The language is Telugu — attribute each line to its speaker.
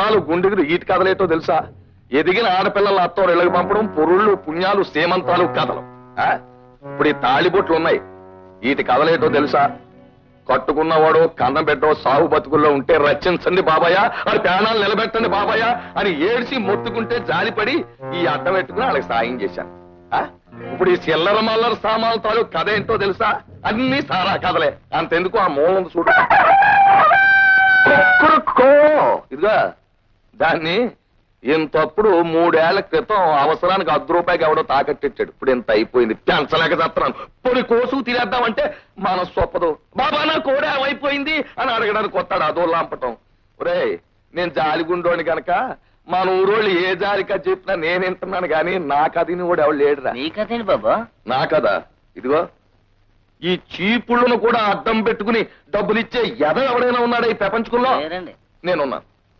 Speaker 1: జన్మాలు గుండెలు ఈటి కథలేటో తెలుసా? ఎదిగిన ఆడపిల్లల అత్తోరు ఇళ్ళకి పంపడం, పొరుళ్ళు పుణ్యాలు సేమంతాలు కథలు. ఇప్పుడు ఈ తాళిబొట్లు ఉన్నాయి, వీటి కథలేటో తెలుసా? కట్టుకున్నవాడు కన్నం పెట్టో సాగు బతుకుల్లో ఉంటే రచించండి బాబాయ్, అది ప్రాణాలు నిలబెట్టండి బాబాయ్ అని ఏడ్చి మొత్తుకుంటే జాలిపడి ఈ అడ్డం పెట్టుకుని వాళ్ళకి సాయం చేశాను. ఇప్పుడు ఈ చిల్లర మల్లర సామాన్ల తాలూకు కథ ఏంటో తెలుసా? అన్ని సారా కథలే. అంతెందుకు ఆ మూలం చూడు, ఇదిగా దాన్ని ఇంతప్పుడు 3 ఏళ్ల క్రితం అవసరానికి ₹10 ఎవడో తాకట్టిచ్చాడు. ఇప్పుడు ఇంత అయిపోయింది, పెంచలేక చేస్తున్నాను. పొడి కోసు తినేద్దామంటే మనసు ఒప్పదు. బాబా నా కోడే అయిపోయింది అని అడగడానికి వస్తాడు, అదో లాంపటం. ఒరే నేను జాలిగుండోని కనుక మన ఊరోళ్ళు ఏ జాలికా చెప్పినా నేను వింటున్నాను కానీ నా కథని కూడా ఎవరు లేడురా.
Speaker 2: నీ కథేంటి బాబా?
Speaker 1: నా కదా ఇదిగో ఈ చీపుళ్ళను కూడా అడ్డం పెట్టుకుని డబ్బులిచ్చే ఎవడైనా ఉన్నాడా ఈ ప్రపంచంలో? నేనున్నాను.